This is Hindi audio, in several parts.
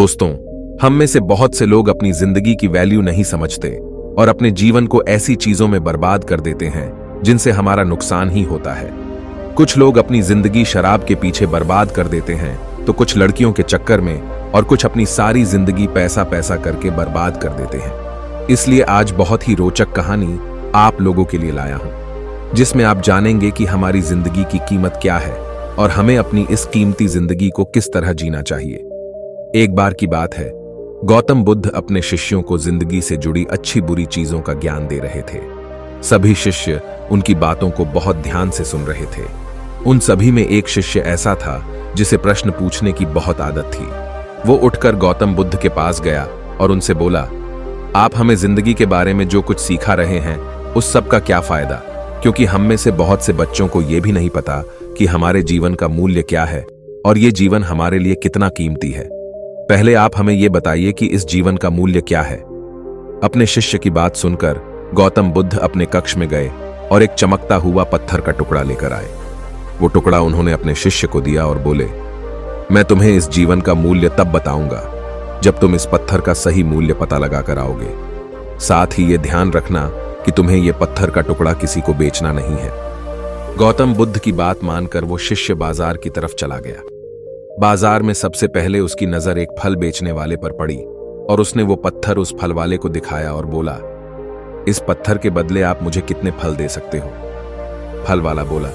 दोस्तों, हम में से बहुत से लोग अपनी जिंदगी की वैल्यू नहीं समझते और अपने जीवन को ऐसी चीजों में बर्बाद कर देते हैं जिनसे हमारा नुकसान ही होता है। कुछ लोग अपनी जिंदगी शराब के पीछे बर्बाद कर देते हैं, तो कुछ लड़कियों के चक्कर में, और कुछ अपनी सारी जिंदगी पैसा पैसा करके बर्बाद कर देते हैं। इसलिए आज बहुत ही रोचक कहानी आप लोगों के लिए लाया हूं, जिसमें आप जानेंगे कि हमारी जिंदगी की कीमत क्या है और हमें अपनी इस कीमती जिंदगी को किस तरह जीना चाहिए। एक बार की बात है, गौतम बुद्ध अपने शिष्यों को जिंदगी से जुड़ी अच्छी बुरी चीजों का ज्ञान दे रहे थे। सभी शिष्य उनकी बातों को बहुत ध्यान से सुन रहे थे। उन सभी में एक शिष्य ऐसा था जिसे प्रश्न पूछने की बहुत आदत थी। वो उठकर गौतम बुद्ध के पास गया और उनसे बोला, आप हमें जिंदगी के बारे में जो कुछ सिखा रहे हैं उस सब का क्या फायदा, क्योंकि हम में से बहुत से बच्चों को यह भी नहीं पता कि हमारे जीवन का मूल्य क्या है और ये जीवन हमारे लिए कितना कीमती है। पहले आप हमें यह बताइए कि इस जीवन का मूल्य क्या है। अपने शिष्य की बात सुनकर गौतम बुद्ध अपने कक्ष में गए और एक चमकता हुआ पत्थर का टुकड़ा लेकर आए। वो टुकड़ा उन्होंने अपने शिष्य को दिया और बोले, मैं तुम्हें इस जीवन का मूल्य तब बताऊंगा जब तुम इस पत्थर का सही मूल्य पता लगा कर आओगे। साथ ही ये ध्यान रखना कि तुम्हें यह पत्थर का टुकड़ा किसी को बेचना नहीं है। गौतम बुद्ध की बात मानकर वो शिष्य बाजार की तरफ चला गया। बाजार में सबसे पहले उसकी नजर एक फल बेचने वाले पर पड़ी और उसने वो पत्थर उस फल वाले को दिखाया और बोला, इस पत्थर के बदले आप मुझे कितने फल दे सकते हो? फल वाला बोला,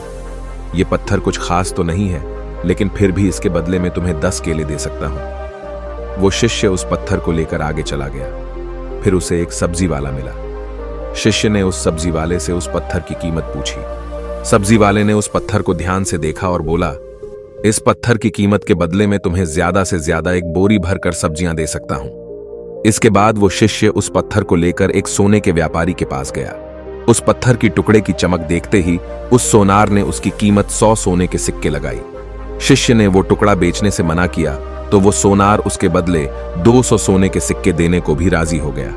ये पत्थर कुछ खास तो नहीं है, लेकिन फिर भी इसके बदले में तुम्हें 10 केले दे सकता हूं। वो शिष्य उस पत्थर को लेकर आगे चला गया। फिर उसे एक सब्जी वाला मिला। शिष्य ने उस सब्जी वाले से उस पत्थर की कीमत पूछी। सब्जी वाले ने उस पत्थर को ध्यान से देखा और बोला, इस पत्थर की कीमत के बदले में तुम्हें ज्यादा से ज्यादा एक बोरी भरकर सब्जियां दे सकता हूं। इसके बाद वो शिष्य उस पत्थर को लेकर एक सोने के व्यापारी के पास गया। उस पत्थर की टुकड़े की चमक देखते ही उस सोनार ने उसकी कीमत 100 सोने के सिक्के लगाई। शिष्य ने वो टुकड़ा बेचने से मना किया तो वो सोनार उसके बदले 200 सोने के सिक्के देने को भी राजी हो गया,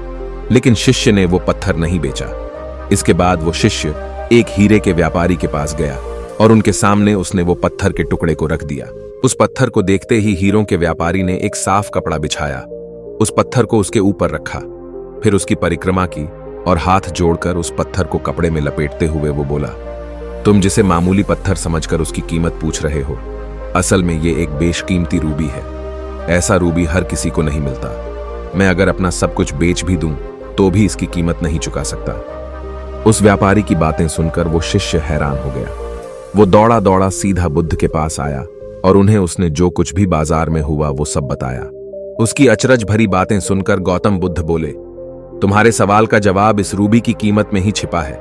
लेकिन शिष्य ने वो पत्थर नहीं बेचा। इसके बाद वो शिष्य एक हीरे के व्यापारी के पास गया और उनके सामने उसने वो पत्थर के टुकड़े को रख दिया। उस पत्थर को देखते ही हीरों के व्यापारी ने एक साफ कपड़ा बिछाया, उस पत्थर को उसके ऊपर रखा, फिर उसकी परिक्रमा की और हाथ जोड़कर उस पत्थर को कपड़े में लपेटते हुए वो बोला, तुम जिसे मामूली पत्थर समझकर उसकी कीमत पूछ रहे हो, असल में ये एक बेशकीमती रूबी है। ऐसा रूबी हर किसी को नहीं मिलता। मैं अगर अपना सब कुछ बेच भी दूं तो भी इसकी कीमत नहीं चुका सकता। उस व्यापारी की बातें सुनकर वो शिष्य हैरान हो गया। वो दौड़ा दौड़ा सीधा बुद्ध के पास आया और उन्हें उसने जो कुछ भी बाजार में हुआ वो सब बताया। उसकी अचरज भरी बातें सुनकर गौतम बुद्ध बोले, तुम्हारे सवाल का जवाब इस रूबी की कीमत में ही छिपा है।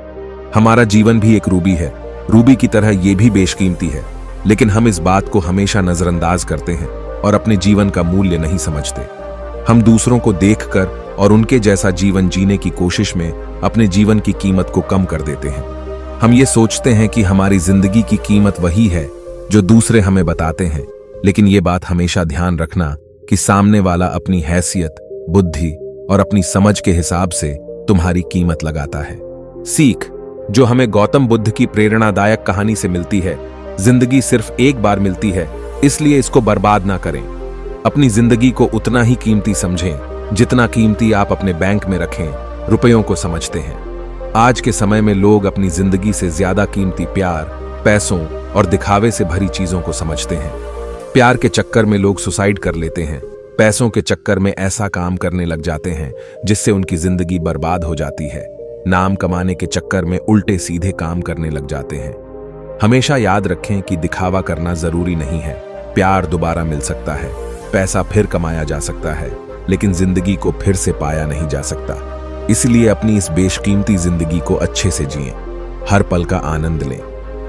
हमारा जीवन भी एक रूबी है, रूबी की तरह ये भी बेशकीमती है, लेकिन हम इस बात को हमेशा नजरअंदाज करते हैं और अपने जीवन का मूल्य नहीं समझते। हम दूसरों को देखकर और उनके जैसा जीवन जीने की कोशिश में अपने जीवन की कीमत को कम कर देते हैं। हम ये सोचते हैं कि हमारी जिंदगी की कीमत वही है जो दूसरे हमें बताते हैं, लेकिन ये बात हमेशा ध्यान रखना कि सामने वाला अपनी हैसियत, बुद्धि और अपनी समझ के हिसाब से तुम्हारी कीमत लगाता है। सीख जो हमें गौतम बुद्ध की प्रेरणादायक कहानी से मिलती है, जिंदगी सिर्फ एक बार मिलती है, इसलिए इसको बर्बाद ना करें। अपनी जिंदगी को उतना ही कीमती समझें जितना कीमती आप अपने बैंक में रखें रुपयों को समझते हैं। आज के समय में लोग अपनी जिंदगी से ज्यादा कीमती प्यार, पैसों और दिखावे से भरी चीजों को समझते हैं। प्यार के चक्कर में लोग सुसाइड कर लेते हैं, पैसों के चक्कर में ऐसा काम करने लग जाते हैं जिससे उनकी जिंदगी बर्बाद हो जाती है, नाम कमाने के चक्कर में उल्टे सीधे काम करने लग जाते हैं। हमेशा याद रखें कि दिखावा करना जरूरी नहीं है। प्यार दोबारा मिल सकता है, पैसा फिर कमाया जा सकता है, लेकिन जिंदगी को फिर से पाया नहीं जा सकता। इसलिए अपनी इस बेशकीमती जिंदगी को अच्छे से जिएं, हर पल का आनंद लें।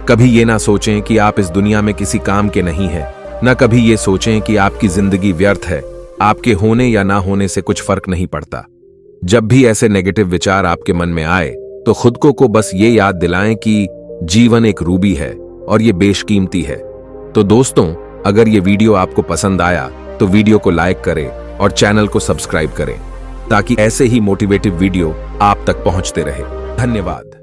कभी ये ना सोचें कि आप इस दुनिया में किसी काम के नहीं हैं, ना कभी ये सोचें कि आपकी जिंदगी व्यर्थ है। आपके होने या ना होने से कुछ फर्क नहीं पड़ता। जब भी ऐसे नेगेटिव विचार आपके मन में आए तो खुद को बस ये याद दिलाएं कि जीवन एक रूबी है और ये बेशकीमती है। तो दोस्तों, अगर ये वीडियो आपको पसंद आया तो वीडियो को लाइक करें और चैनल को सब्सक्राइब करें ताकि ऐसे ही मोटिवेटिव वीडियो आप तक पहुंचते रहे। धन्यवाद।